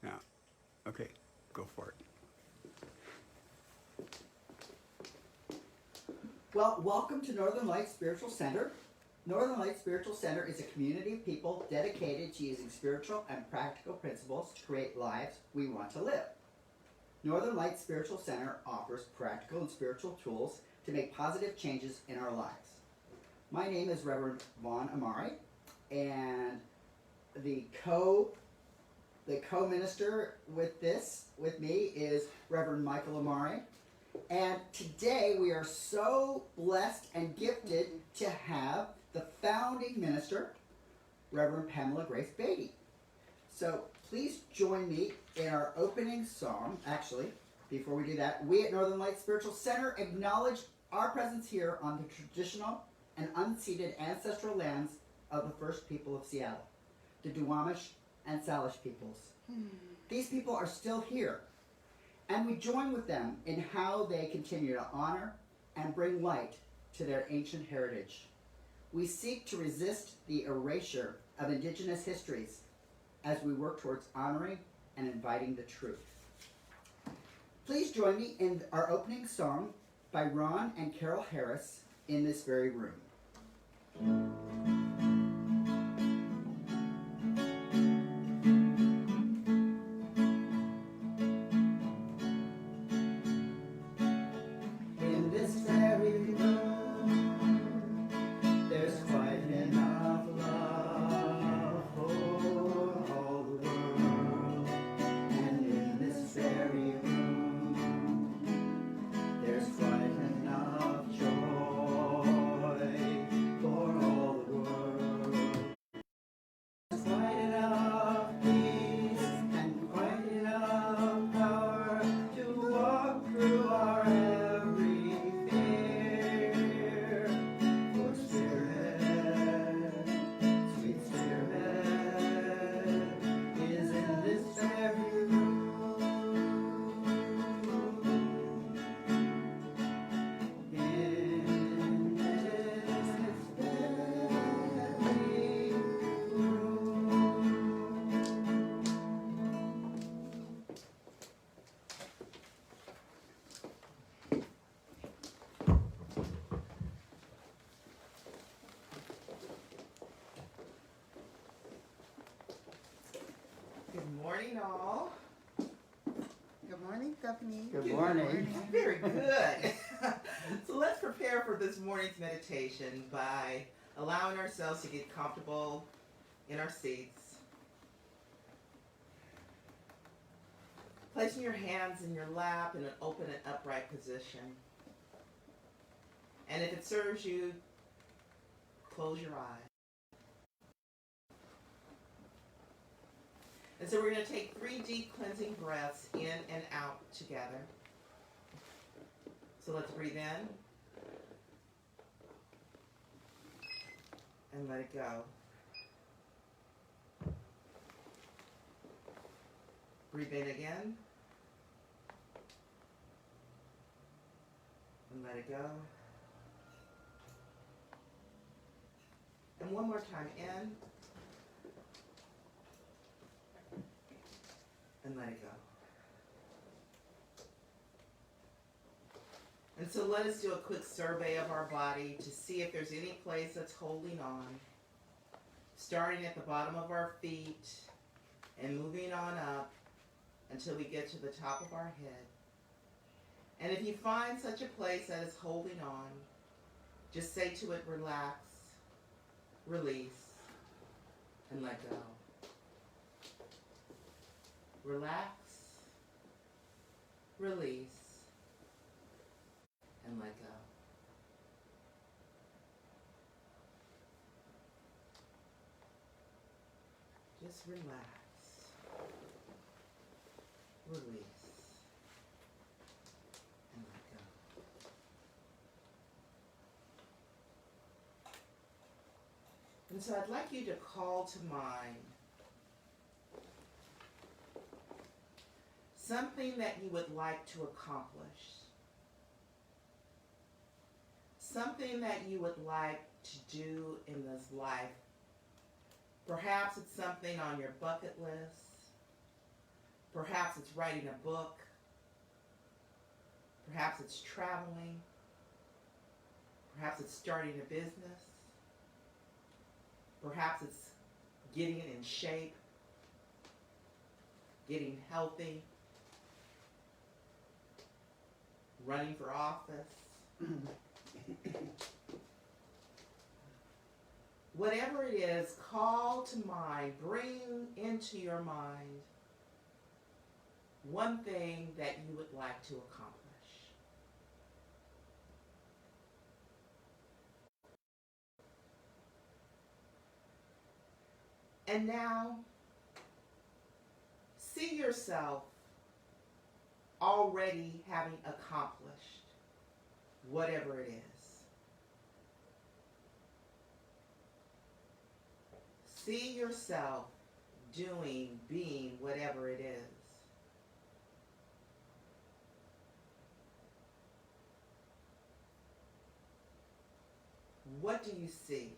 Yeah. Okay, go for it. Well, welcome to Northern Light Spiritual Center. Northern Light Spiritual Center is a community of people dedicated to using spiritual and practical principles to create lives we want to live. Northern Light Spiritual Center offers practical and spiritual tools to make positive changes in our lives. My name is Reverend Vaughn Amari, and the co-minister with me is Reverend Michael Amari. And today we are so blessed and gifted to have the founding minister, Reverend Pamela Grace Beatty. So please join me in our opening song. Actually, before we do that, we at Northern Light Spiritual Center acknowledge our presence here on the traditional and unceded ancestral lands of the first people of Seattle, the Duwamish and Salish peoples. These people are still here, and we join with them in how they continue to honor and bring light to their ancient heritage. We seek to resist the erasure of Indigenous histories as we work towards honoring and inviting the truth. Please join me in our opening song by Ron and Carol Harris, In This Very Room. In this very room, there's quite enough love for all the world. And in this very room, there's quite enough joy for all the world. There's quite enough peace and quite enough power to walk through our every fear. For Spirit, sweet Spirit, is in this very room. In this very room. Good morning, all. Good morning, Stephanie. Good morning. Very good. So let's prepare for this morning's meditation by allowing ourselves to get comfortable in our seats. Placing your hands in your lap in an open and upright position. And if it serves you, close your eyes. And so we're going to take 3 deep cleansing breaths in and out together. So let's breathe in. And let it go. Breathe in again. And let it go. And one more time in. And let it go. And so let us do a quick survey of our body to see if there's any place that's holding on. Starting at the bottom of our feet and moving on up until we get to the top of our head. And if you find such a place that is holding on, just say to it, relax, release, and let go. Relax, release, and let go. Just relax, release, and let go. And so I'd like you to call to mind something that you would like to accomplish. Something that you would like to do in this life. Perhaps it's something on your bucket list. Perhaps it's writing a book. Perhaps it's traveling. Perhaps it's starting a business. Perhaps it's getting in shape, getting healthy, running for office. Whatever it is, call to mind, bring into your mind one thing that you would like to accomplish. And now, see yourself already having accomplished whatever it is. See yourself doing, being whatever it is. What do you see?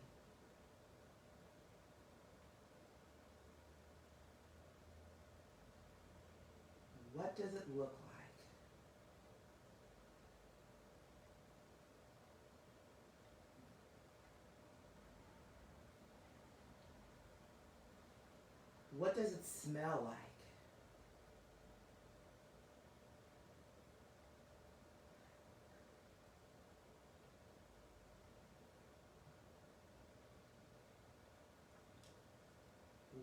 What does it look like? What does it smell like?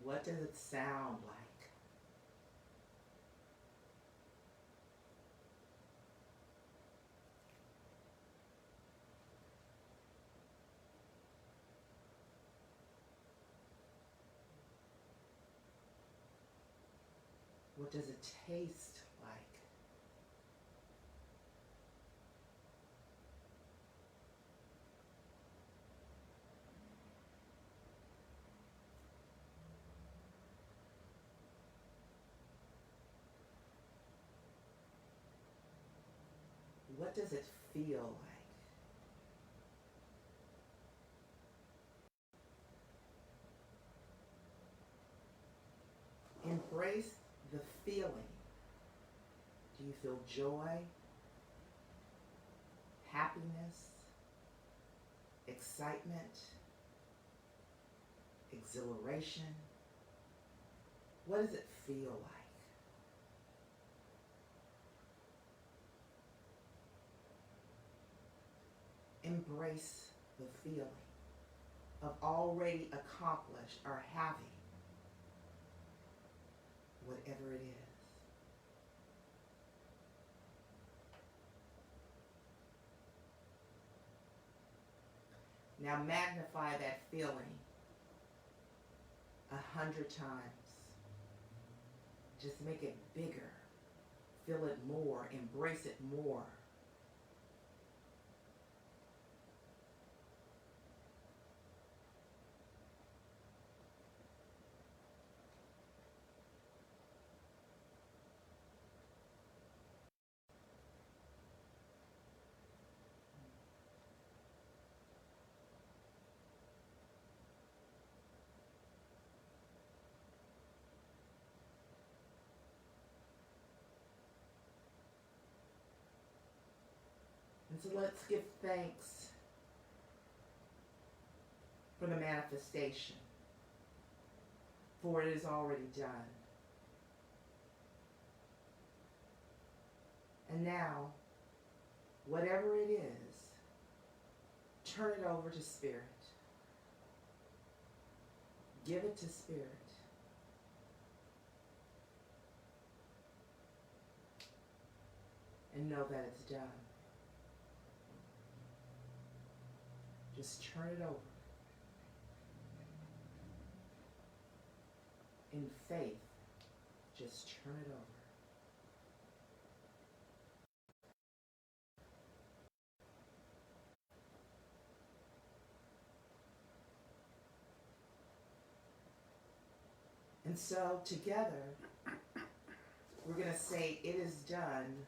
What does it sound like? What does it taste like? What does it feel like? Embrace the feeling. Do you feel joy, happiness, excitement, exhilaration? What does it feel like? Embrace the feeling of already accomplished or having whatever it is. Now magnify that feeling 100 times. Just make it bigger. Feel it more. Embrace it more. And so let's give thanks for the manifestation, for it is already done. And now, whatever it is, turn it over to Spirit. Give it to Spirit. And know that it's done. Just turn it over. In faith, just turn it over. And so together, we're going to say, "It is done,"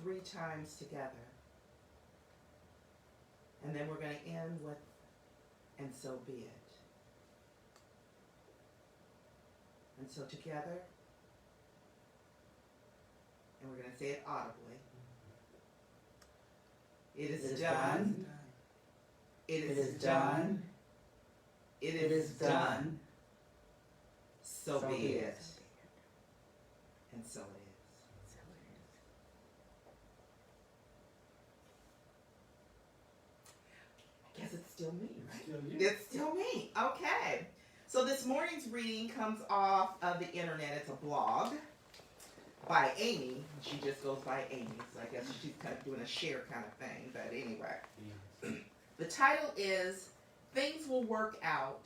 3 times together. And then we're going to end with, "And so be it." And so together, And we're going to say it audibly. It is is done. done. It It is is done. done. It It is done. So be it. And so it is. I guess it's still me, right? It's still me. Okay. So this morning's reading comes off of the internet. It's a blog by Amy. She just goes by Amy, so I guess she's kind of doing a share kind of thing. But anyway, the title is Things Will Work Out,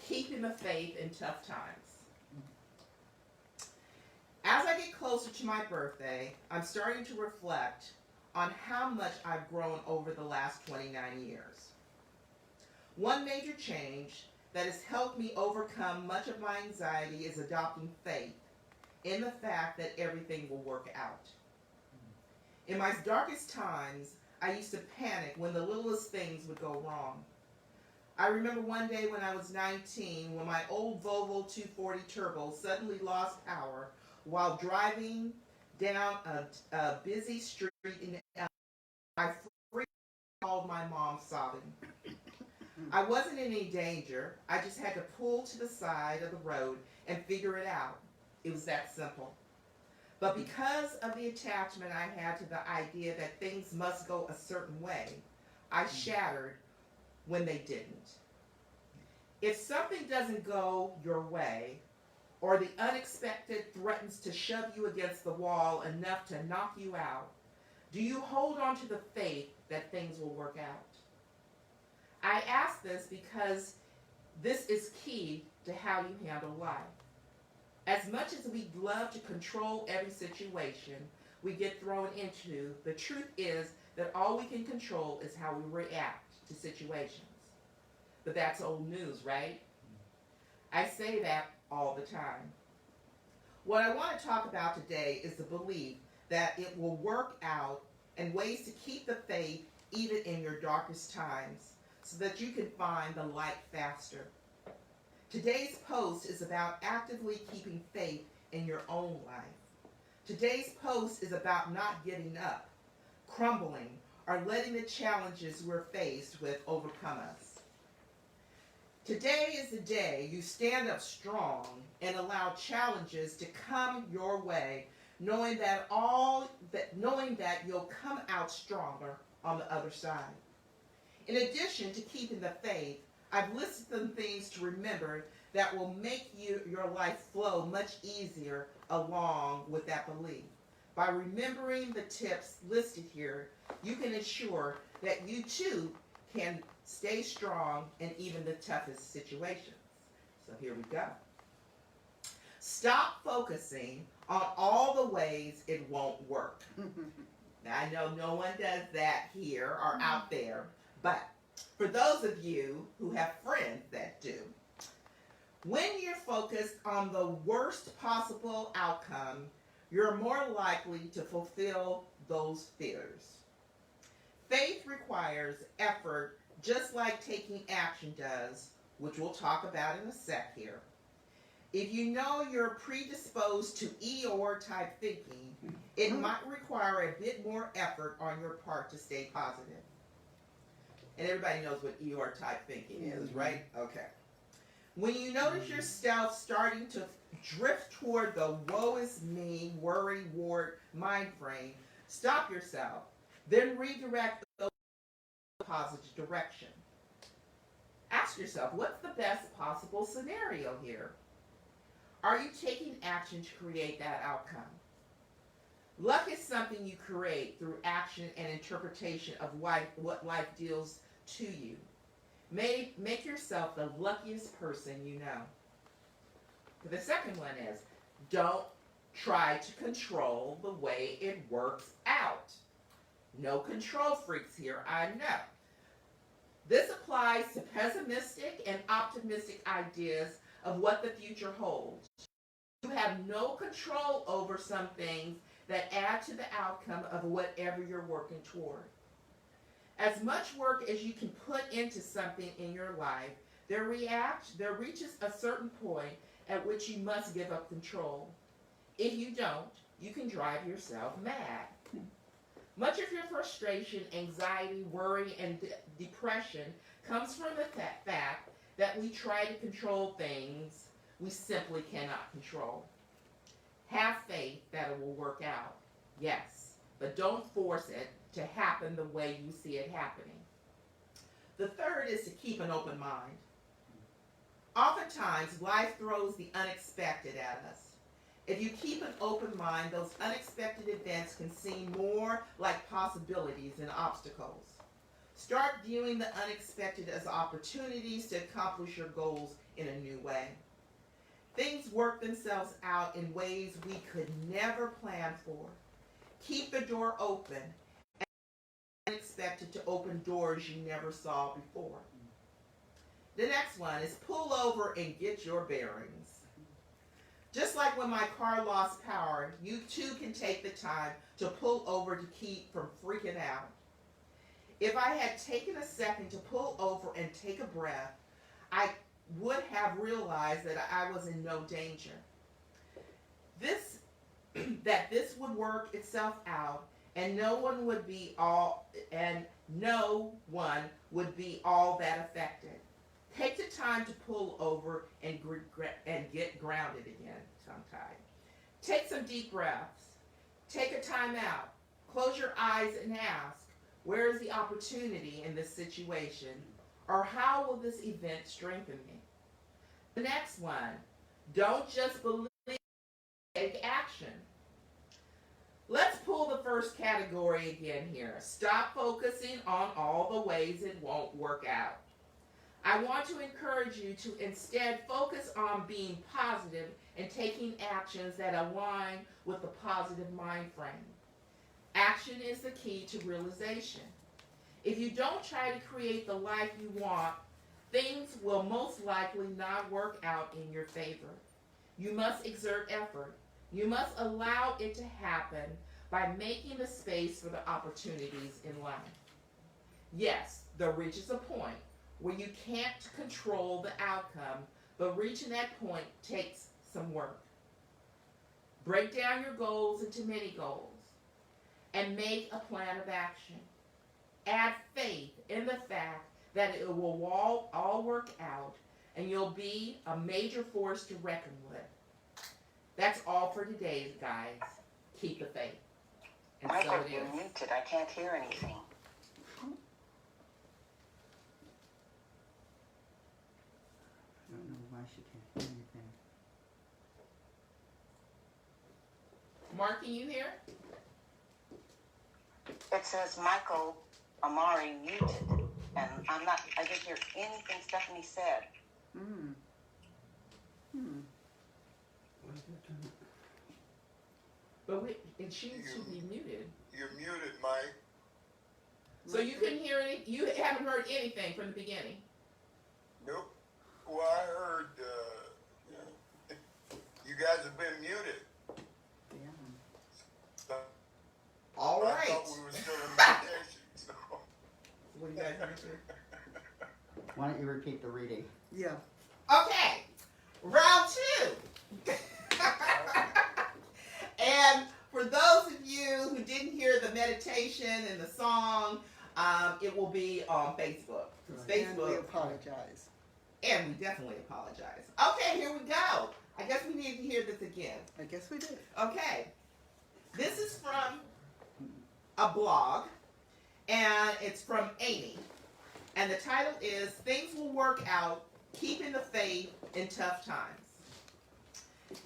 Keeping the Faith in Tough Times. As I get closer to my birthday, I'm starting to reflect on how much I've grown over the last 29 years. One major change that has helped me overcome much of my anxiety is adopting faith in the fact that everything will work out. In my darkest times, I used to panic when the littlest things would go wrong. I remember one day when I was 19 when my old Volvo 240 Turbo suddenly lost power while driving down a busy street in LA. I freaked out, called my mom sobbing. I wasn't in any danger. I just had to pull to the side of the road and figure it out. It was that simple. But because of the attachment I had to the idea that things must go a certain way, I shattered when they didn't. If something doesn't go your way, or the unexpected threatens to shove you against the wall enough to knock you out, do you hold on to the faith that things will work out? I ask this because this is key to how you handle life. As much as we'd love to control every situation we get thrown into, the truth is that all we can control is how we react to situations. But that's old news, right? I say that all the time. What I want to talk about today is the belief that it will work out and ways to keep the faith even in your darkest times so that you can find the light faster. Today's post is about actively keeping faith in your own life. Today's post is about not giving up, crumbling, or letting the challenges we're faced with overcome us. Today is the day you stand up strong and allow challenges to come your way, knowing that you'll come out stronger on the other side. In addition to keeping the faith, I've listed some things to remember that will make your life flow much easier along with that belief. By remembering the tips listed here, you can ensure that you too can stay strong in even the toughest situations. So here we go. Stop focusing on all the ways it won't work. Now, I know no one does that here or out there, but for those of you who have friends that do, when you're focused on the worst possible outcome, you're more likely to fulfill those fears. Faith requires effort, just like taking action does, which we'll talk about in a sec here. If you know you're predisposed to Eeyore type thinking, it might require a bit more effort on your part to stay positive. And everybody knows what Eeyore type thinking is, right? Okay. When you notice yourself starting to drift toward the woe is me, worry, ward mind frame, stop yourself. Then redirect the positive direction. Ask yourself, what's the best possible scenario here? Are you taking action to create that outcome? Luck is something you create through action and interpretation of what life deals to you. Make yourself the luckiest person you know. The second one is, don't try to control the way it works out. No control freaks here, I know. This applies to pessimistic and optimistic ideas of what the future holds. You have no control over some things that add to the outcome of whatever you're working toward. As much work as you can put into something in your life, there reaches a certain point at which you must give up control. If you don't, you can drive yourself mad. Much of your frustration, anxiety, worry, and depression comes from the fact that we try to control things we simply cannot control. Have faith that it will work out, yes, but don't force it to happen the way you see it happening. The third is to keep an open mind. Oftentimes, life throws the unexpected at us. If you keep an open mind, those unexpected events can seem more like possibilities than obstacles. Start viewing the unexpected as opportunities to accomplish your goals in a new way. Things work themselves out in ways we could never plan for. Keep the door open and unexpected to open doors you never saw before. The next one is pull over and get your bearings. Just like when my car lost power, you too can take the time to pull over to keep from freaking out. If I had taken a second to pull over and take a breath, I would have realized that I was in no danger. That this would work itself out, and no one would be all that affected. Take the time to pull over and get grounded again sometime. Take some deep breaths. Take a time out. Close your eyes and ask, where is the opportunity in this situation? Or how will this event strengthen me? The next one, don't just believe, take action. Let's pull the first category again here. Stop focusing on all the ways it won't work out. I want to encourage you to instead focus on being positive and taking actions that align with the positive mind frame. Action is the key to realization. If you don't try to create the life you want, things will most likely not work out in your favor. You must exert effort. You must allow it to happen by making the space for the opportunities in life. Yes, there reaches a point where you can't control the outcome, but reaching that point takes some work. Break down your goals into mini goals and make a plan of action. Add faith in the fact that it will all work out and you'll be a major force to reckon with. That's all for today, guys. Keep the faith. And so Michael, it you're is. muted. I can't hear anything. I don't know why she can't hear anything. Mark, can you hear? It says Michael Amari muted, and I didn't hear anything Stephanie said. But it should be muted. You're muted, Mike. So you couldn't hear any, you haven't heard anything from the beginning. Nope. Well, I heard you guys have been muted. So All I right. thought we were still in meditation. So. What do you guys want to do? Why don't you repeat the reading? Yeah. Okay, round two. And for those of you who didn't hear the meditation and the song, it will be on Facebook. Right. And we Facebook. apologize. And we definitely apologize. Okay, here we go. I guess we need to hear this again. I guess we did. Okay. This is from a blog, and it's from Amy. And the title is Things Will Work Out, Keeping the Faith in Tough Times.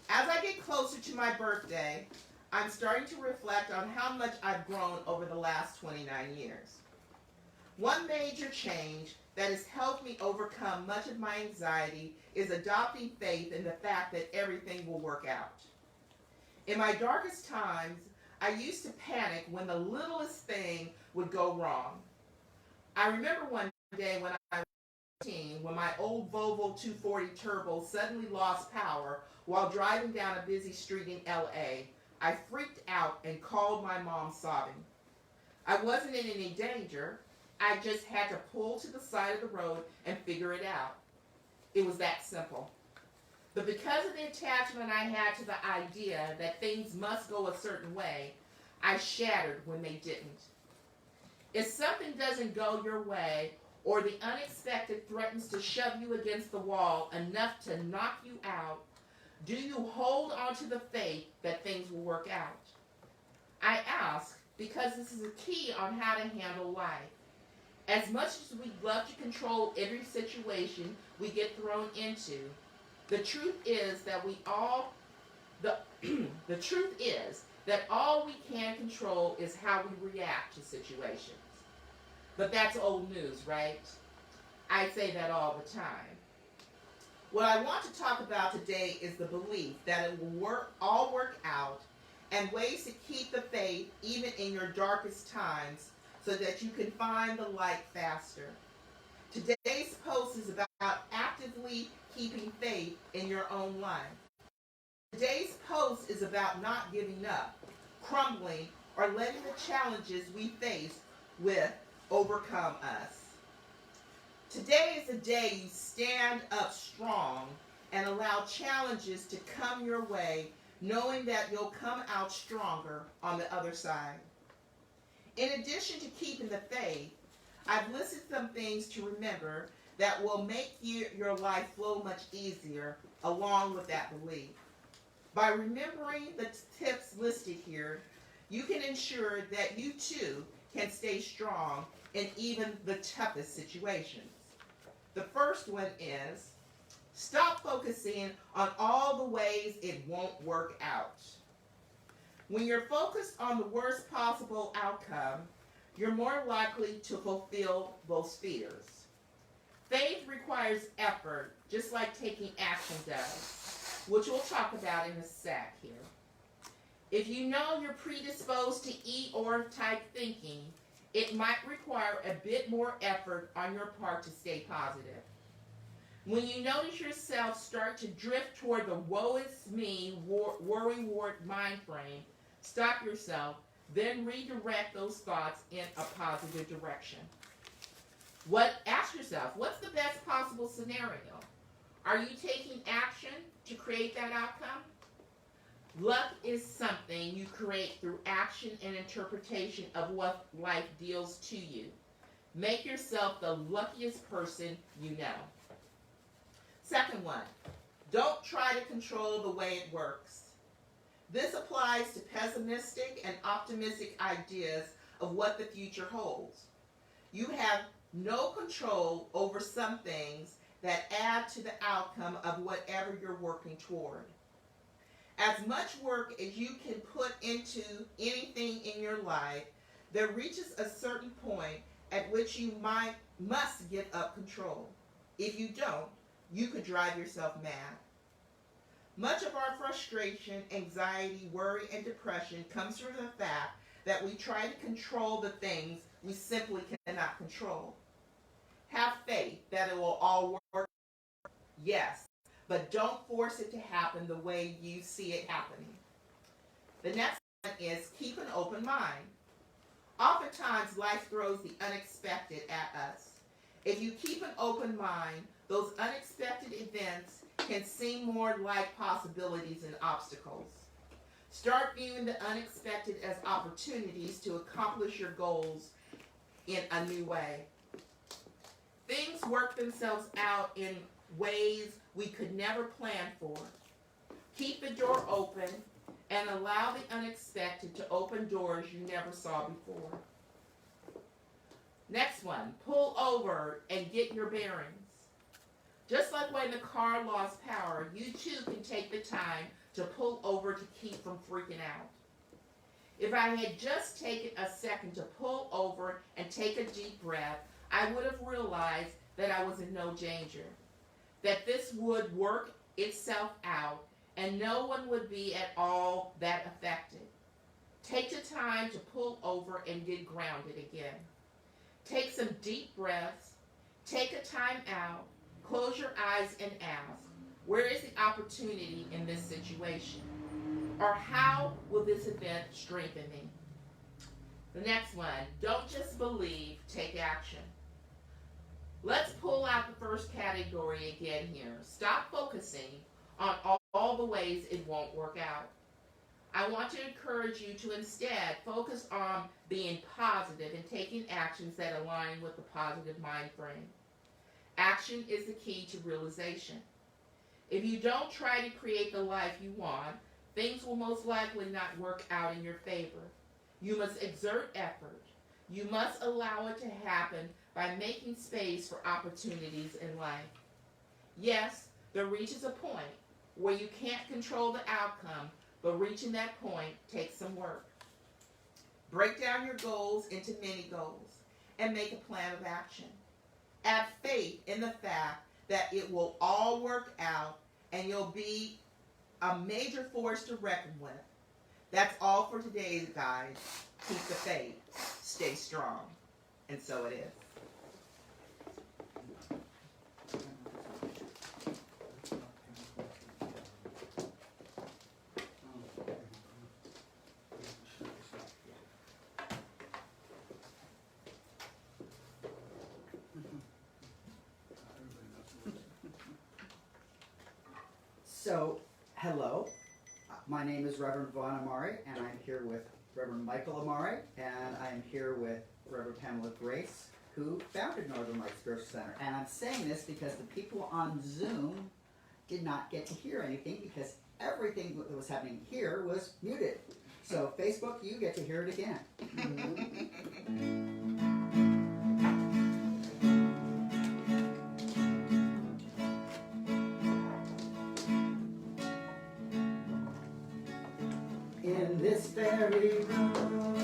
As I get closer to my birthday, I'm starting to reflect on how much I've grown over the last 29 years. One major change that has helped me overcome much of my anxiety is adopting faith in the fact that everything will work out. In my darkest times, I used to panic when the littlest thing would go wrong. I remember one day when I was 15, when my old Volvo 240 Turbo suddenly lost power while driving down a busy street in LA. I freaked out and called my mom sobbing. I wasn't in any danger. I just had to pull to the side of the road and figure it out. It was that simple. But because of the attachment I had to the idea that things must go a certain way, I shattered when they didn't. If something doesn't go your way, or the unexpected threatens to shove you against the wall enough to knock you out, do you hold on to the faith that things will work out? I ask because this is a key on how to handle life. As much as we love to control every situation we get thrown into, the truth is that the truth is that all we can control is how we react to situations. But that's old news, right? I say that all the time. What I want to talk about today is the belief that it will all work out, and ways to keep the faith even in your darkest times so that you can find the light faster. Today's post is about actively keeping faith in your own life. Today's post is about not giving up, crumbling, or letting the challenges we face with overcome us. Today is the day you stand up strong and allow challenges to come your way, knowing that you'll come out stronger on the other side. In addition to keeping the faith, I've listed some things to remember that will make your life flow much easier along with that belief. By remembering the tips listed here, you can ensure that you too can stay strong in even the toughest situations. The first one is, stop focusing on all the ways it won't work out. When you're focused on the worst possible outcome, you're more likely to fulfill those fears. Faith requires effort, just like taking action does, which we'll talk about in a sec here. If you know you're predisposed to E or type thinking, it might require a bit more effort on your part to stay positive. When you notice yourself start to drift toward the woe is me, worry-wart mind frame, stop yourself, then redirect those thoughts in a positive direction. Ask yourself, what's the best possible scenario? Are you taking action to create that outcome? Luck is something you create through action and interpretation of what life deals to you. Make yourself the luckiest person you know. Second one, don't try to control the way it works. This applies to pessimistic and optimistic ideas of what the future holds. You have no control over some things that add to the outcome of whatever you're working toward. As much work as you can put into anything in your life, there reaches a certain point at which you must give up control. If you don't, you could drive yourself mad. Much of our frustration, anxiety, worry, and depression comes from the fact that we try to control the things we simply cannot control. Have faith that it will all work. Yes, but don't force it to happen the way you see it happening. The next one is keep an open mind. Oftentimes, life throws the unexpected at us. If you keep an open mind, those unexpected events can seem more like possibilities than obstacles. Start viewing the unexpected as opportunities to accomplish your goals in a new way. Things work themselves out in ways we could never plan for. Keep the door open and allow the unexpected to open doors you never saw before. Next one, pull over and get your bearings. Just like when the car lost power, you too can take the time to pull over to keep from freaking out. If I had just taken a second to pull over and take a deep breath, I would have realized that I was in no danger, that this would work itself out and no one would be at all that affected. Take the time to pull over and get grounded again. Take some deep breaths, take a time out, close your eyes and ask, where is the opportunity in this situation? Or how will this event strengthen me? The next one, don't just believe, take action. Let's pull out the first category again here. Stop focusing on all the ways it won't work out. I want to encourage you to instead focus on being positive and taking actions that align with the positive mind frame. Action is the key to realization. If you don't try to create the life you want, things will most likely not work out in your favor. You must exert effort. You must allow it to happen by making space for opportunities in life. Yes, there reaches a point where you can't control the outcome, but reaching that point takes some work. Break down your goals into mini goals and make a plan of action. Have faith in the fact that it will all work out and you'll be a major force to reckon with. That's all for today, guys. Keep the faith. Stay strong. And so it is. So, hello. My name is Reverend Vaughn Amari, and I'm here with Reverend Michael Amari, and I'm here with Reverend Pamela Grace, who founded Northern Light Spiritual Center. And I'm saying this because the people on Zoom did not get to hear anything because everything that was happening here was muted. So, Facebook, you get to hear it again. In this very room,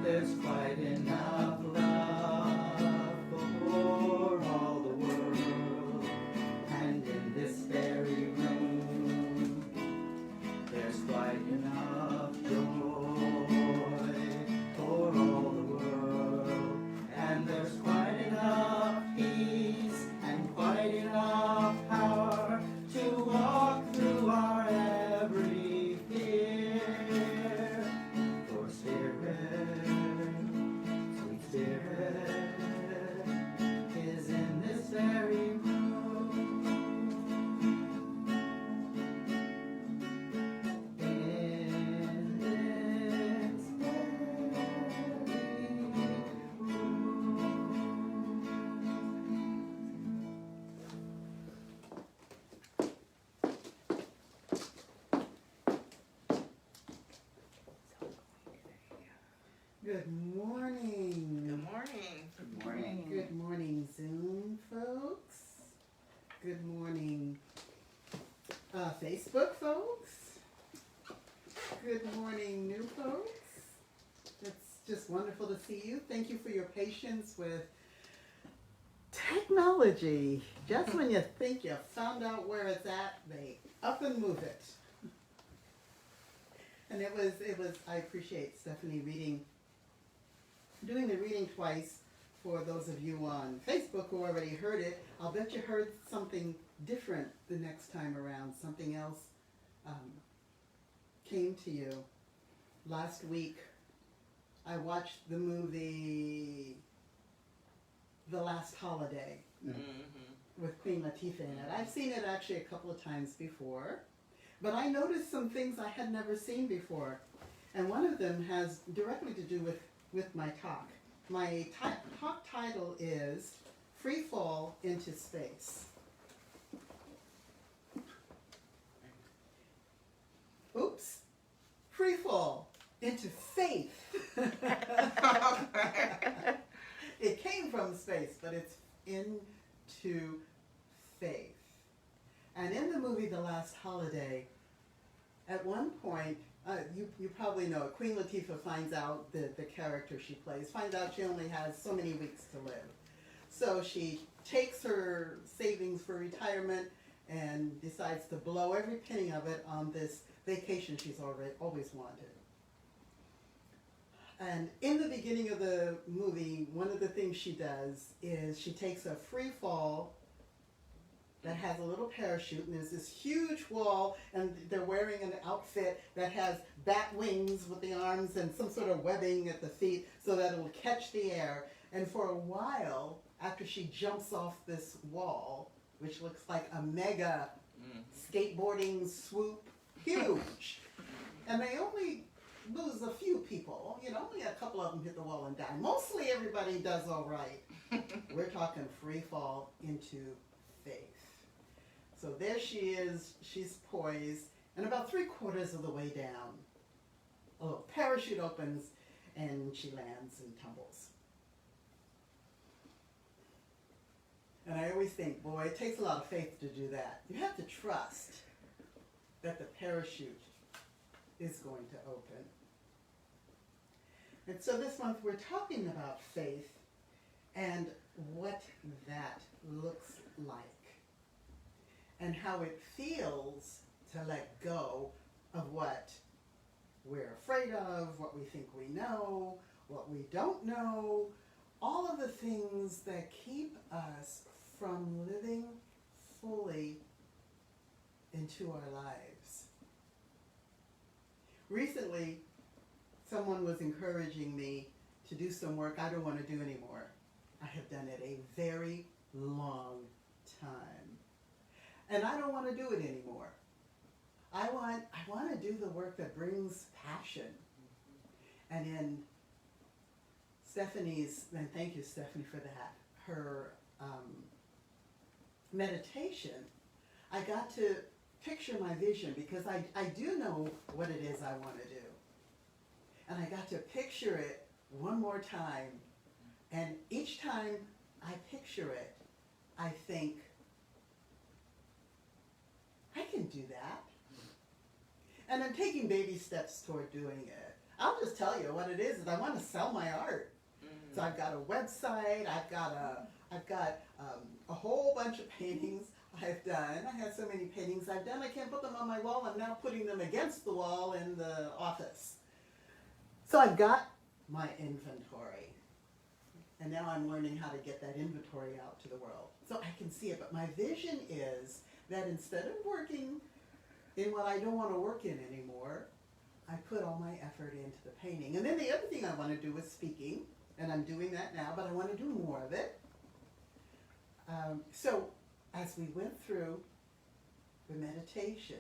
there's quite enough love for all the world. And in this very room, there's quite enough joy for all the world. And there's quite enough peace and quite enough power to walk through our every fear. For Spirit, sweet Spirit, is in this very room. In this very room. Good morning. Good morning. Good morning. Good morning, Zoom folks. Good morning, Facebook folks. Good morning, new folks. It's just wonderful to see you. Thank you for your patience with technology. Just when you think you found out where it's at, they up and move it. And it was, I appreciate Stephanie doing the reading twice. For those of you on Facebook who already heard it, I'll bet you heard something different the next time around. Something else came to you. Last week, I watched the movie The Last Holiday with Queen Latifah in it. I've seen it actually a couple of times before, but I noticed some things I had never seen before. And one of them has directly to do with my talk. My talk title is Free Fall into Space. Oops. Free fall into faith. It came from space, but it's into faith. And in the movie The Last Holiday, at one point, you probably know it, Queen Latifah finds out that the character she plays, finds out she only has so many weeks to live. So she takes her savings for retirement and decides to blow every penny of it on this vacation she's always wanted. And in the beginning of the movie, one of the things she does is she takes a free fall that has a little parachute, and there's this huge wall, and they're wearing an outfit that has bat wings with the arms and some sort of webbing at the feet so that it'll catch the air. And for a while, after she jumps off this wall, which looks like a mega skateboarding swoop, huge. And they only lose a few people. You know, only a couple of them hit the wall and die. Mostly everybody does all right. We're talking free fall into faith. So there she is, she's poised, and about 3/4 of the way down, a little parachute opens, and she lands and tumbles. And I always think, boy, it takes a lot of faith to do that. You have to trust that the parachute is going to open. And so this month we're talking about faith and what that looks like and how it feels to let go of what we're afraid of, what we think we know, what we don't know, all of the things that keep us from living fully into our lives. Recently, someone was encouraging me to do some work I don't want to do anymore. I have done it a very long time. And I don't want to do it anymore. I want to do the work that brings passion. And in Stephanie's, and thank you Stephanie for that, her meditation, I got to picture my vision because I do know what it is I want to do. And I got to picture it one more time. And each time I picture it, I think, I can do that. And I'm taking baby steps toward doing it. I'll just tell you what it is I want to sell my art. So I've got a website, I've got a whole bunch of paintings I've done. I have so many paintings I've done, I can't put them on my wall. I'm now putting them against the wall in the office. So I've got my inventory. And now I'm learning how to get that inventory out to the world. So I can see it, but my vision is that instead of working in what I don't want to work in anymore, I put all my effort into the painting. And then the other thing I want to do is speaking, and I'm doing that now, but I want to do more of it. So as we went through the meditation,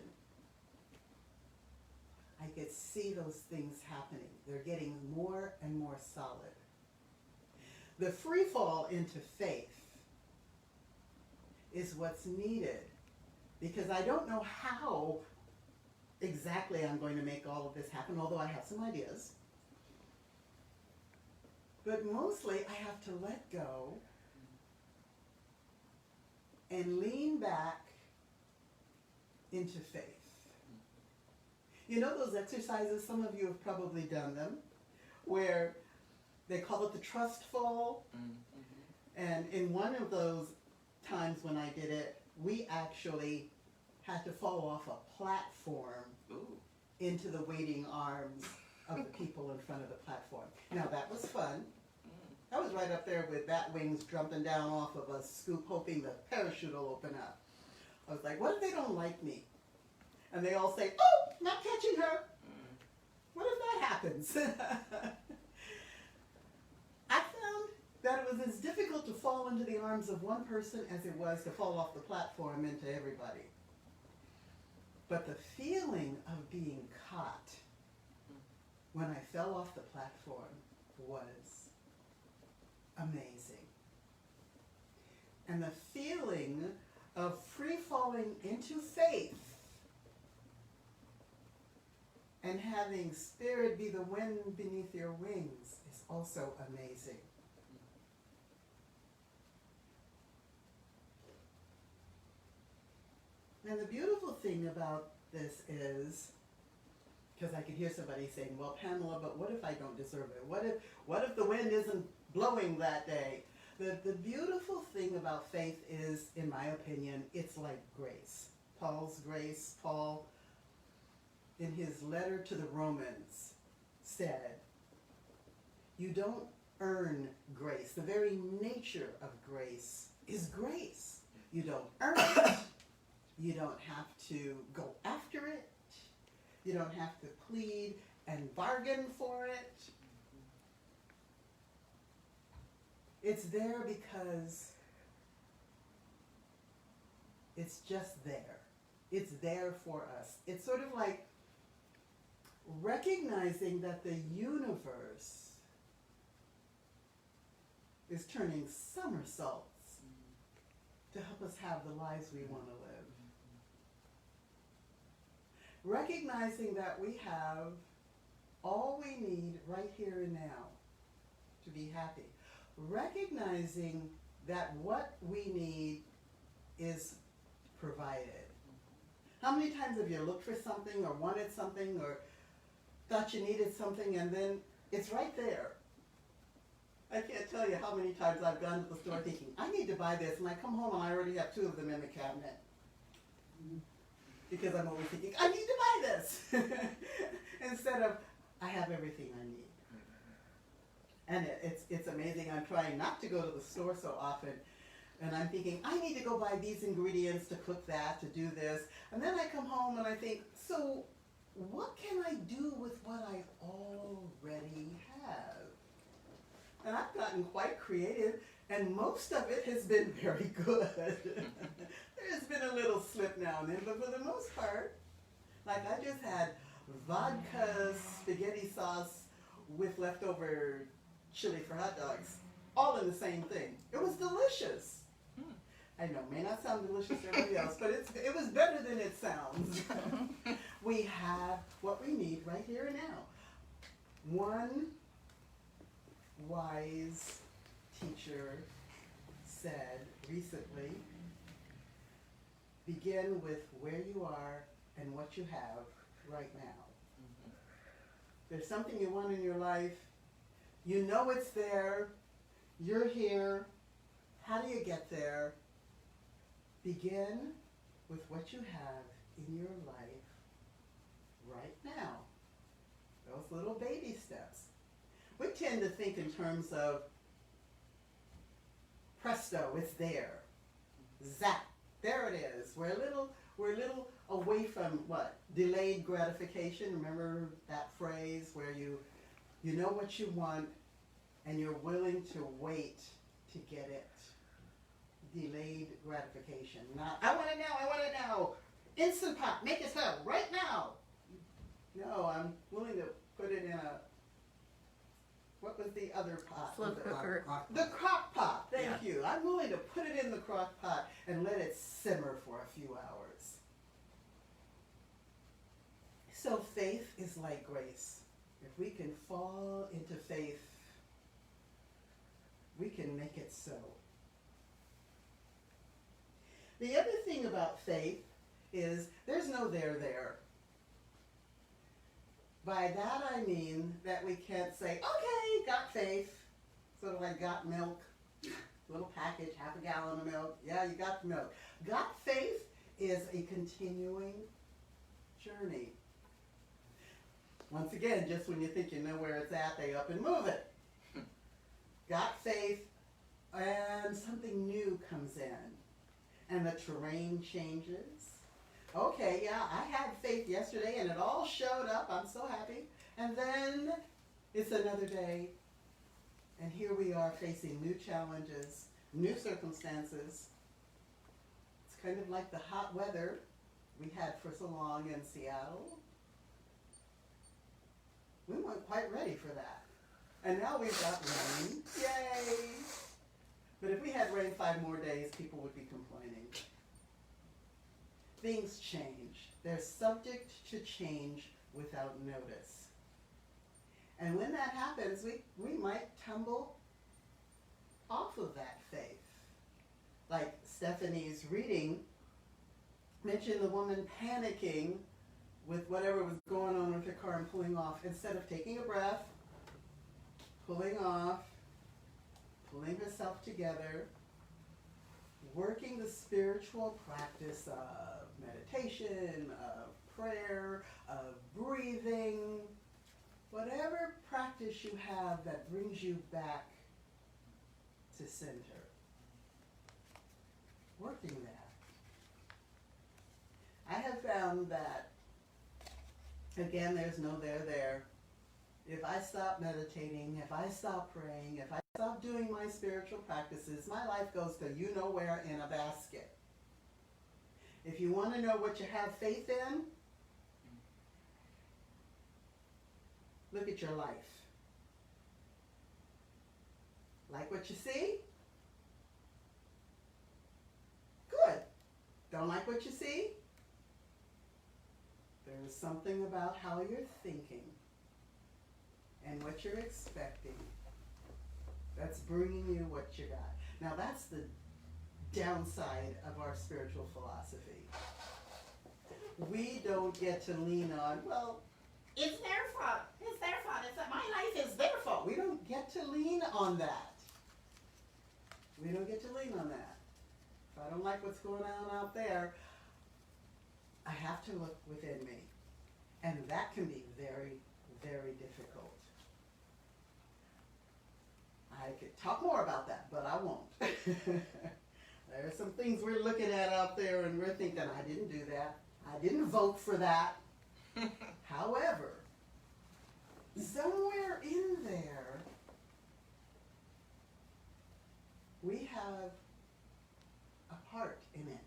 I could see those things happening. They're getting more and more solid. The free fall into faith is what's needed, because I don't know how exactly I'm going to make all of this happen, although I have some ideas. But mostly I have to let go and lean back into faith. You know those exercises, some of you have probably done them, where they call it the trust fall? And in one of those times when I did it, we actually had to fall off a platform into the waiting arms of the people in front of the platform. Now that was fun. I was right up there with bat wings jumping down off of a scoop, hoping the parachute will open up. I was like, what if they don't like me? And they all say, oh, not catching her. What if that happens? I found that it was as difficult to fall into the arms of one person as it was to fall off the platform into everybody. But the feeling of being caught when I fell off the platform was amazing. And the feeling of free falling into faith and having Spirit be the wind beneath your wings is also amazing. And the beautiful thing about this is, because I could hear somebody saying, well, Pamela, but what if I don't deserve it? What if the wind isn't blowing that day? The beautiful thing about faith is, in my opinion, it's like grace. Paul's grace. Paul, in his letter to the Romans, said, you don't earn grace. The very nature of grace is grace. You don't earn it. You don't have to go after it. You don't have to plead and bargain for it. It's there because it's just there. It's there for us. It's sort of like recognizing that the universe is turning somersaults to help us have the lives we want to live. Recognizing that we have all we need right here and now to be happy. Recognizing that what we need is provided. How many times have you looked for something or wanted something or thought you needed something and then it's right there? I can't tell you how many times I've gone to the store thinking, I need to buy this, and I come home and I already have 2 of them in the cabinet. Because I'm always thinking, I need to buy this! Instead of, I have everything I need. And it's amazing. I'm trying not to go to the store so often. And I'm thinking, I need to go buy these ingredients to cook that, to do this. And then I come home and I think, so what can I do with what I already have? And I've gotten quite creative, and most of it has been very good. There's been a little slip now and then, but for the most part, like I just had vodka spaghetti sauce with leftover chili for hot dogs, all in the same thing. It was delicious. I know, may not sound delicious to everybody else, but it was better than it sounds. We have what we need right here and now. One wise teacher said recently, begin with where you are and what you have right now. There's something you want in your life, you know it's there, you're here, how do you get there? Begin with what you have in your life right now. Those little baby steps. We tend to think in terms of presto, it's there. Zap, there it is. We're a little away from what? Delayed gratification. Remember that phrase where you know what you want and you're willing to wait to get it. Delayed gratification. Not, I want it now, I want it now. Instant pot, make it so, right now. No, I'm willing to put it in a, what was the other pot? Slow cooker. The crock pot, thank you. I'm willing to put it in the crock pot and let it simmer for a few hours. So faith is like grace. If we can fall into faith, we can make it so. The other thing about faith is there's no there. By that I mean that we can't say, okay, got faith, sort of like got milk, little package, half a gallon of milk, yeah, you got the milk. Got faith is a continuing journey. Once again, just when you think you know where it's at, they up and move it. Got faith, and something new comes in, and the terrain changes. Okay, yeah, I had faith yesterday and it all showed up, I'm so happy. And then it's another day, and here we are facing new challenges, new circumstances. It's kind of like the hot weather we had for so long in Seattle. We weren't quite ready for that. And now we've got rain, yay! But if we had rain 5 more days, people would be complaining. Things change. They're subject to change without notice. And when that happens, we might tumble off of that faith. Like Stephanie's reading mentioned the woman panicking with whatever was going on with her car and pulling off. Instead of taking a breath, pulling off, pulling herself together, working the spiritual practice of meditation, of prayer, of breathing, whatever practice you have that brings you back to center. Working that. I have found that, again, there's no there. If I stop meditating, if I stop praying, if I stop doing my spiritual practices, my life goes to you know where in a basket. If you want to know what you have faith in, look at your life. Like what you see? Good. Don't like what you see? There's something about how you're thinking and what you're expecting that's bringing you what you got. Now that's the downside of our spiritual philosophy. We don't get to lean on, well, it's their fault. It's their fault. It's my life is their fault. We don't get to lean on that. We don't get to lean on that. If I don't like what's going on out there, I have to look within me. And that can be very, very difficult. I could talk more about that, but I won't. There are some things we're looking at out there and we're thinking, I didn't do that. I didn't vote for that. However, somewhere in there, we have a part in it.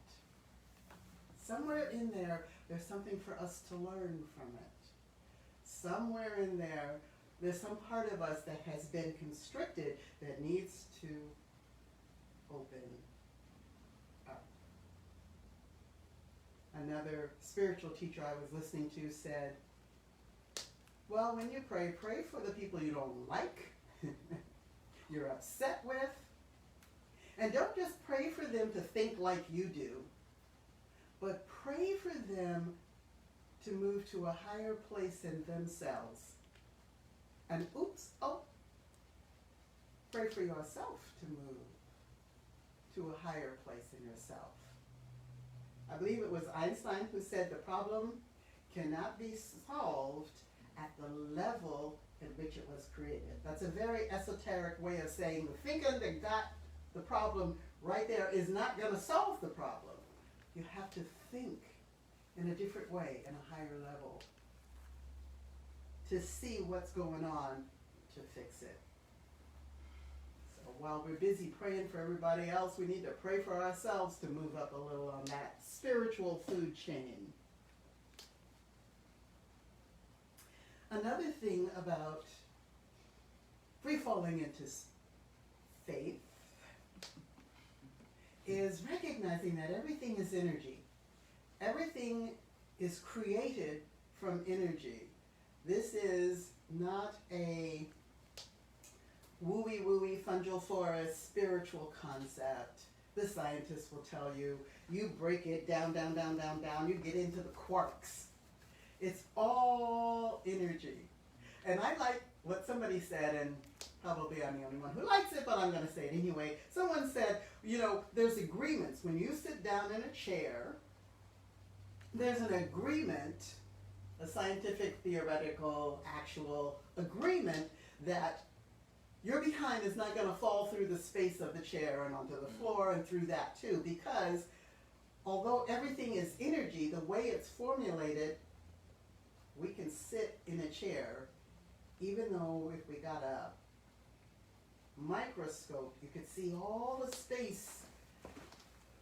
Somewhere in there, there's something for us to learn from it. Somewhere in there, there's some part of us that has been constricted that needs to open up. Another spiritual teacher I was listening to said, well, when you pray, pray for the people you don't like, you're upset with, and don't just pray for them to think like you do, but pray for them to move to a higher place in themselves. And pray for yourself to move to a higher place in yourself. I believe it was Einstein who said the problem cannot be solved at the level at which it was created. That's a very esoteric way of saying the thinking that got the problem right there is not going to solve the problem. You have to think in a different way, in a higher level, to see what's going on to fix it. So while we're busy praying for everybody else, we need to pray for ourselves to move up a little on that spiritual food chain. Another thing about free falling into faith is recognizing that everything is energy. Everything is created from energy. This is not a wooey fungal forest spiritual concept. The scientists will tell you, you break it down, you get into the quarks. It's all energy. And I like what somebody said, and probably I'm the only one who likes it, but I'm going to say it anyway. Someone said, there's agreements. When you sit down in a chair, there's an agreement, a scientific, theoretical, actual agreement that your behind is not going to fall through the space of the chair and onto the floor and through that too, because although everything is energy, the way it's formulated, we can sit in a chair, even though if we got a microscope, you could see all the space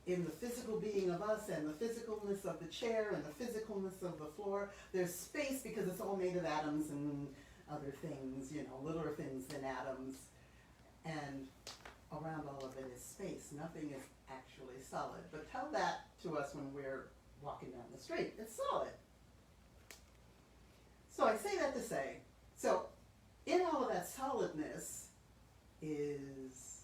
in the physical being of us and the physicalness of the chair and the physicalness of the floor. There's space because it's all made of atoms and other things, littler things than atoms. And around all of it is space. Nothing is actually solid. But tell that to us when we're walking down the street. It's solid. So I say that to say, so in all of that solidness is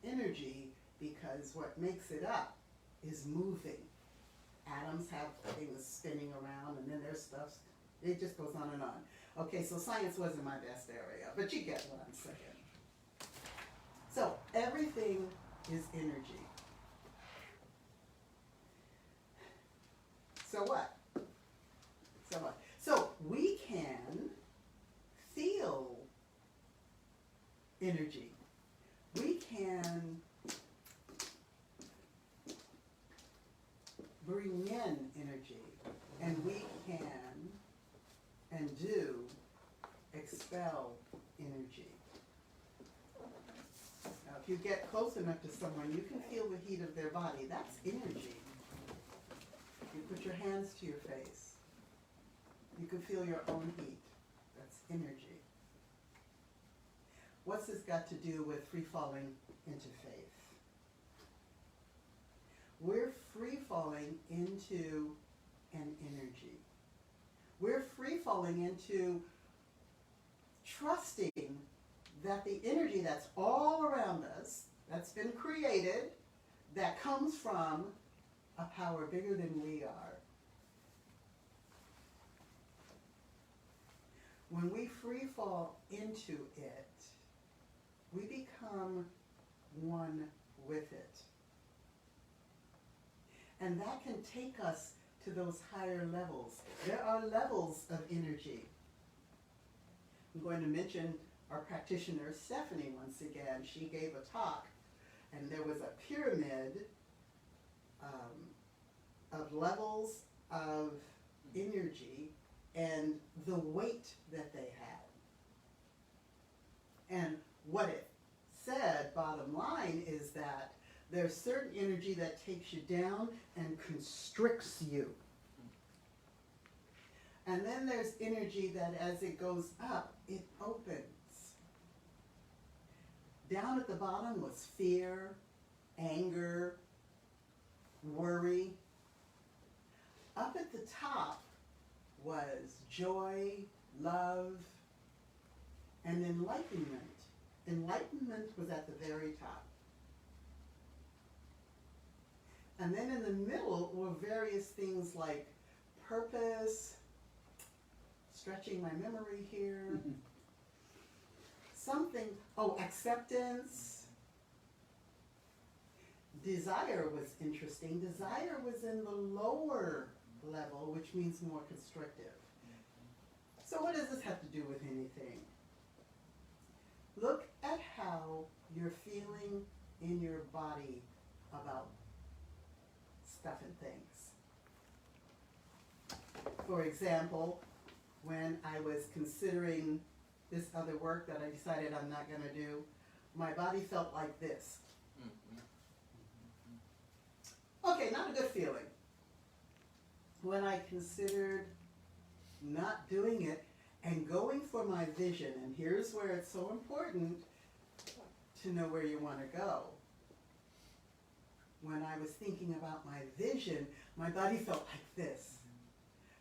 energy, because what makes it up is moving. Atoms have things spinning around, and then there's stuff, it just goes on and on. Okay, so science wasn't my best area, but you get what I'm saying. So everything is energy. So what? So we can feel energy. We can bring in energy, and we can and do expel energy. Now, if you get close enough to someone, you can feel the heat of their body. That's energy. put your hands to your face. You can feel your own heat. That's energy. What's this got to do with free falling into faith? We're free falling into an energy. We're free falling into trusting that the energy that's all around us, that's been created, that comes from a power bigger than we are. When we free fall into it, we become one with it. And that can take us to those higher levels. There are levels of energy. I'm going to mention our practitioner, Stephanie, once again. She gave a talk, and there was a pyramid of levels of energy and the weight that they had. And what it said, bottom line, is that there's certain energy that takes you down and constricts you. And then there's energy that as it goes up, it opens. Down at the bottom was fear, anger, worry. Up at the top was joy, love, and enlightenment. Enlightenment was at the very top. And then in the middle were various things like purpose, stretching my memory here, something, acceptance. Desire was interesting. Desire was in the lower level, which means more constrictive. So what does this have to do with anything? Look at how you're feeling in your body about stuff and things. For example, when I was considering this other work that I decided I'm not going to do, my body felt like this. Okay, not a good feeling. When I considered not doing it and going for my vision, and here's where it's so important to know where you want to go. When I was thinking about my vision, my body felt like this.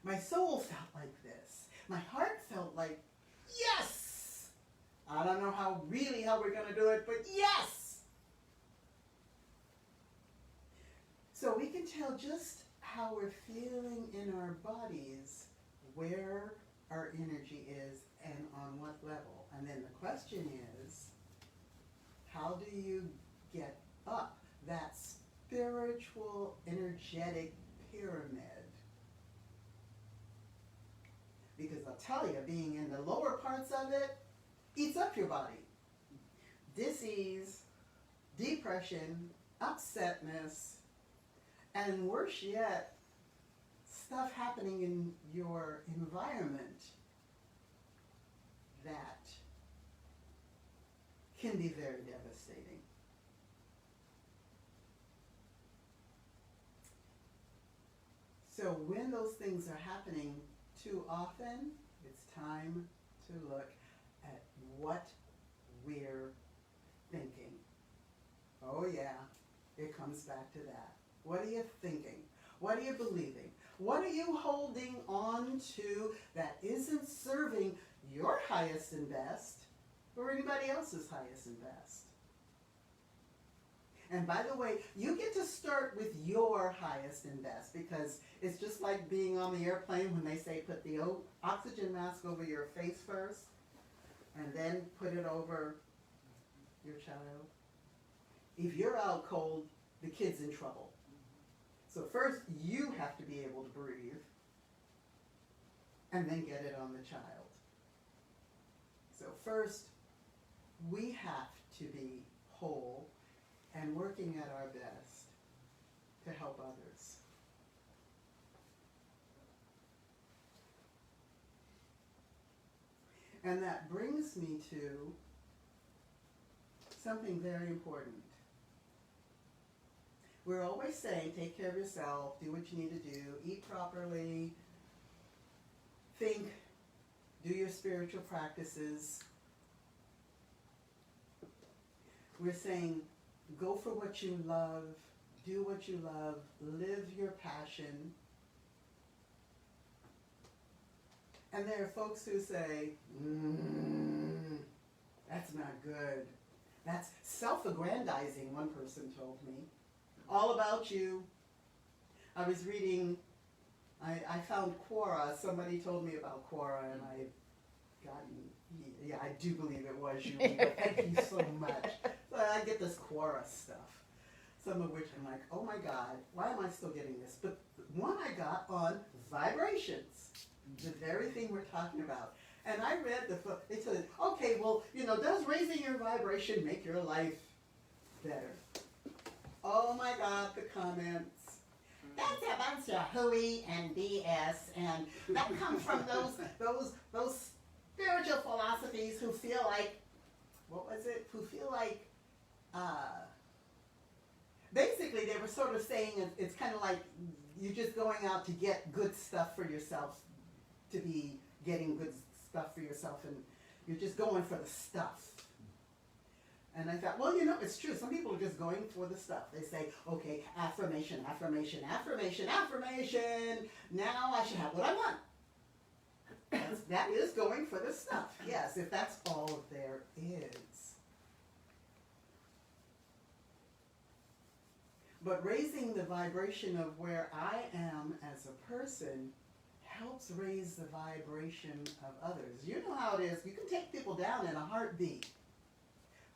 My soul felt like this. My heart felt like, yes! I don't know how we're going to do it, but yes! So we can tell just how we're feeling in our bodies, where our energy is, and on what level. And then the question is, how do you get up that spiritual, energetic pyramid? Because I'll tell you, being in the lower parts of it eats up your body. Dis-ease, depression, upsetness, and worse yet, stuff happening in your environment that can be very devastating. So when those things are happening too often, it's time to look at what we're thinking. Oh yeah, it comes back to that. What are you thinking? What are you believing? What are you holding on to that isn't serving your highest and best or anybody else's highest and best? And by the way, you get to start with your highest and best, because it's just like being on the airplane when they say put the oxygen mask over your face first and then put it over your child. If you're out cold, the kid's in trouble. So first you have to be able to breathe and then get it on the child. So first, we have to be whole and working at our best to help others. And that brings me to something very important. we're always saying, take care of yourself, do what you need to do, eat properly, think, do your spiritual practices. We're saying, go for what you love, do what you love, live your passion. And there are folks who say, that's not good. That's self-aggrandizing, one person told me. All about you. I was reading, I found Quora. Somebody told me about Quora, and I got, yeah, I do believe it was you. But thank you so much. So I get this Quora stuff, some of which I'm like, oh my God, why am I still getting this? But one I got on vibrations, the very thing we're talking about. And I read it said, okay, well, does raising your vibration make your life better? Oh my God, the comments. That's a bunch of hooey and BS, and that comes from those spiritual philosophies who feel like, what was it? Who feel like, basically they were sort of saying it's kind of like you're just going out to get good stuff for yourself, to be getting good stuff for yourself, and you're just going for the stuff. And I thought, well, it's true. Some people are just going for the stuff. They say, okay, affirmation, affirmation, affirmation, affirmation. Now I should have what I want. That is going for the stuff. Yes, if that's all there is. But raising the vibration of where I am as a person helps raise the vibration of others. You know how it is. You can take people down in a heartbeat.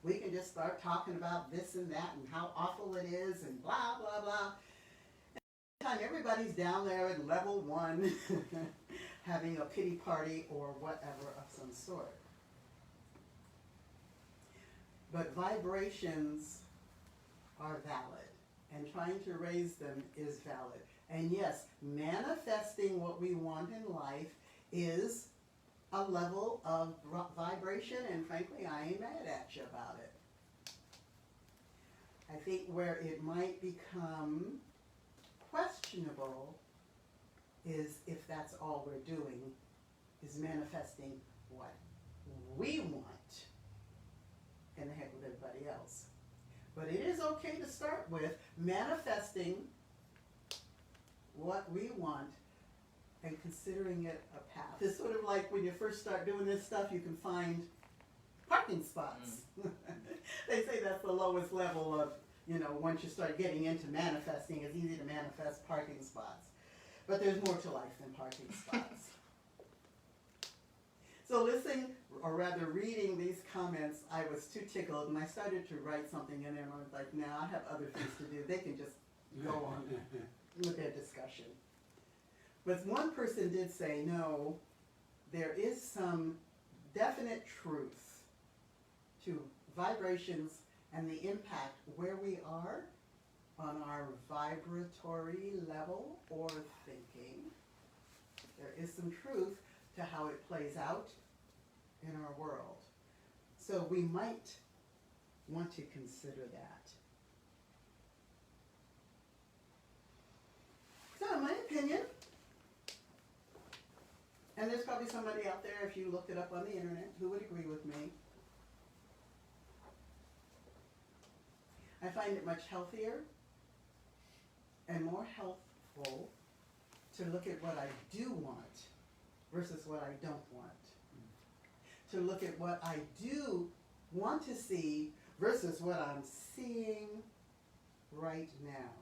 We can just start talking about this and that and how awful it is and blah, blah, blah. And time everybody's down there at level 1 having a pity party or whatever of some sort. But vibrations are valid, and trying to raise them is valid. And yes, manifesting what we want in life is a level of vibration, and frankly, I ain't mad at you about it. I think where it might become questionable is if that's all we're doing, is manifesting what we want, and the heck with everybody else. But it is okay to start with manifesting what we want and considering it a path. It's sort of like when you first start doing this stuff, you can find parking spots. They say that's the lowest level of, once you start getting into manifesting, it's easy to manifest parking spots. But there's more to life than parking spots. So listening, or rather reading these comments, I was too tickled, and I started to write something in there, and I was like, nah, I have other things to do. They can just go on with their discussion. But one person did say, no, there is some definite truth to vibrations and the impact where we are on our vibratory level or thinking. There is some truth to how it plays out in our world. So we might want to consider that. So in my opinion, and there's probably somebody out there, if you looked it up on the internet, who would agree with me, I find it much healthier and more helpful to look at what I do want versus what I don't want. To look at what I do want to see versus what I'm seeing right now.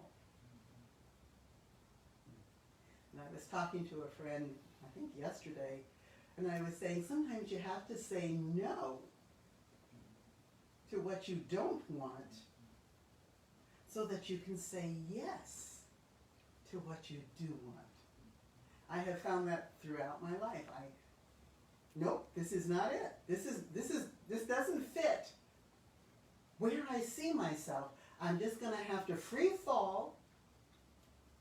And I was talking to a friend, I think yesterday, and I was saying sometimes you have to say no to what you don't want so that you can say yes to what you do want. I have found that throughout my life. Nope, this is not it. This doesn't fit where I see myself. I'm just going to have to free fall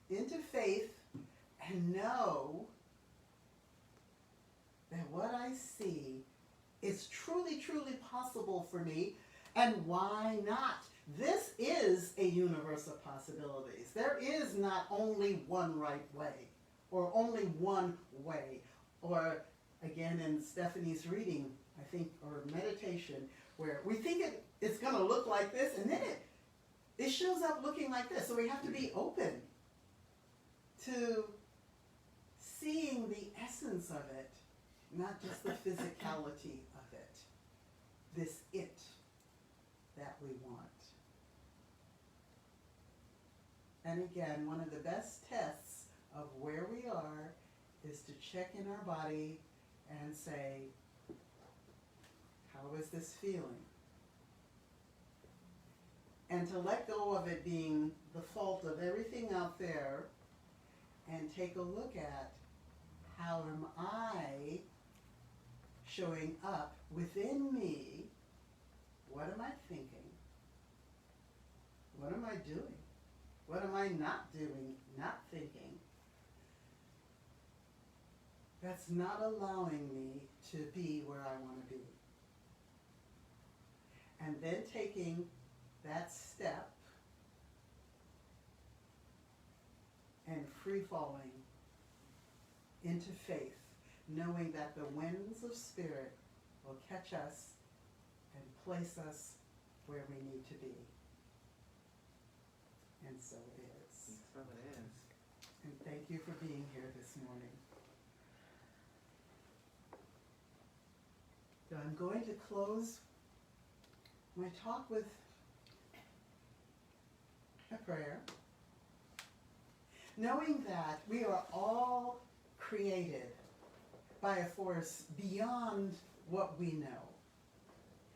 into faith and know that what I see is truly, truly possible for me, and why not This is a universe of possibilities. There is not only one right way, or only one way, or again in Stephanie's reading, I think, or meditation, where we think it's going to look like this, and then it shows up looking like this. So we have to be open to seeing the essence of it, not just the physicality of it. This it that we want. And again, one of the best tests of where we are is to check in our body and say, how is this feeling? And to let go of it being the fault of everything out there and take a look at, how am I showing up within me? What am I thinking? What am I doing? What am I not doing, not thinking? That's not allowing me to be where I want to be. And then taking that step and free falling into faith, knowing that the winds of spirit will catch us and place us where we need to be. And so it is. So it is. And thank you for being here this morning. So I'm going to close my talk with a prayer, knowing that we are all created by a force beyond what we know.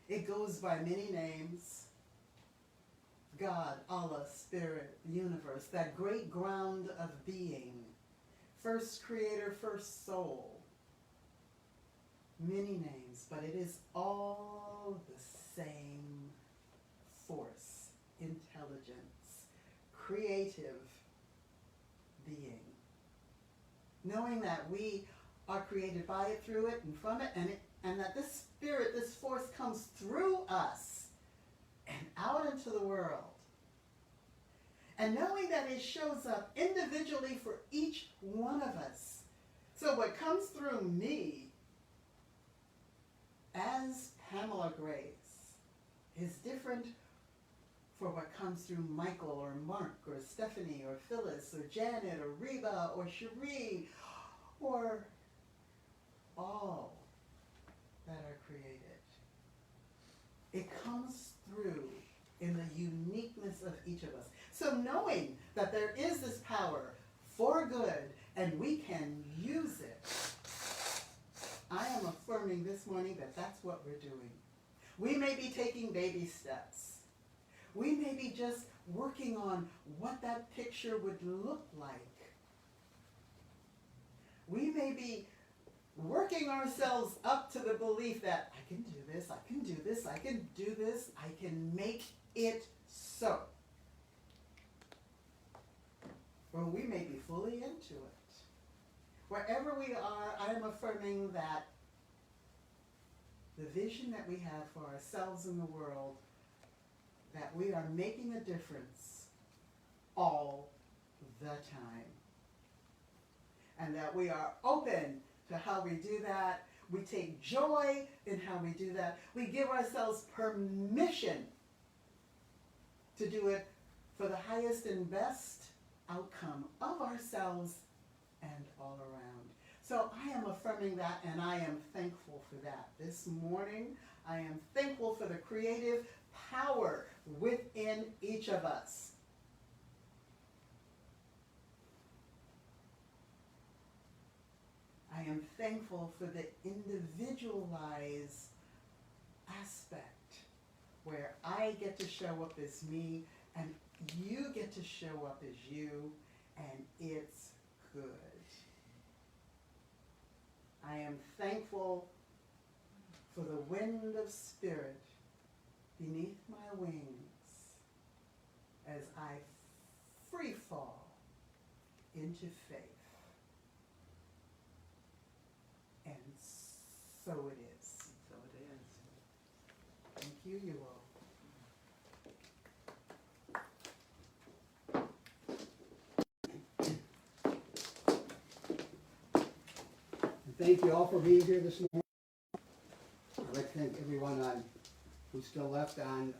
It goes by many names: God, Allah, Spirit, universe, that great ground of being, first creator, first soul. Many names, but it is all the same force, intelligence, creative being. Knowing that we are created by it, through it, and from it, and that this spirit, this force comes through us and out into the world. And knowing that it shows up individually for each one of us. So what comes through me as Pamela Grace is different for what comes through Michael or Mark or Stephanie or Phyllis or Janet or Reba or Cherie or all that are created. It comes through in the uniqueness of each of us. So knowing that there is this power for good and we can use it, I am affirming this morning that that's what we're doing. We may be taking baby steps. We may be just working on what that picture would look like. We may be working ourselves up to the belief that I can do this, I can do this, I can do this, I can make it so. Or we may be fully into it. Wherever we are, I am affirming that the vision that we have for ourselves in the world, that we are making a difference all the time. And that we are open to how we do that. We take joy in how we do that. We give ourselves permission to do it for the highest and best outcome of ourselves and all around. So I am affirming that, and I am thankful for that. This morning, I am thankful for the creative power within each of us. I am thankful for the individualized aspect where I get to show up as me and you get to show up as you, and it's good. I am thankful for the wind of spirit beneath my wings as I free fall into faith. And so it is. So it is. Thank you, you all. thank you all for being here this morning. I'd like to thank everyone who's still left on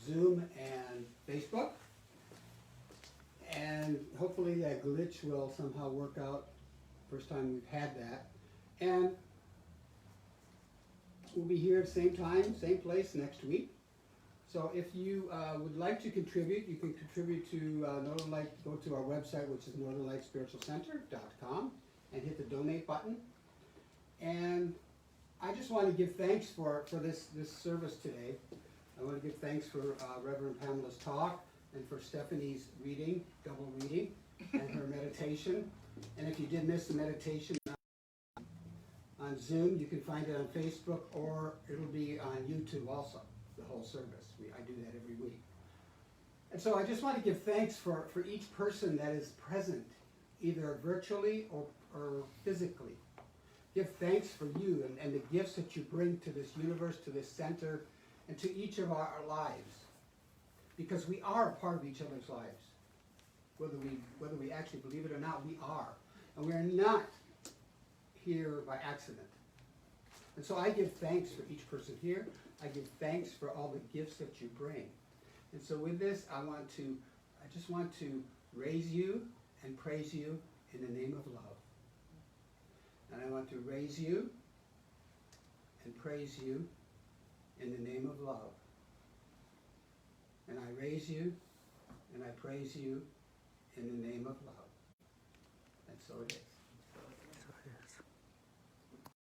Zoom and Facebook. And hopefully that glitch will somehow work out. First time we've had that. And we'll be here at the same time, same place next week. So if you would like to contribute, you can contribute to Northern Light. Go to our website, which is northernlightspiritualcenter.com, and hit the donate button. And I just want to give thanks for this service today. I want to give thanks for Reverend Pamela's talk and for Stephanie's reading, double reading, and her meditation. And if you did miss the meditation on Zoom, you can find it on Facebook, or it'll be on YouTube also, the whole service. I do that every week. And so I just want to give thanks for each person that is present, either virtually or physically. Give thanks for you and the gifts that you bring to this universe, to this center, and to each of our lives. Because we are a part of each other's lives. Whether we actually believe it or not, we are. And we are not here by accident. And so I give thanks for each person here. I give thanks for all the gifts that you bring. And so with this, I just want to raise you and praise you in the name of love. And I want to raise you and praise you in the name of love. And I raise you and I praise you in the name of love. And so it is.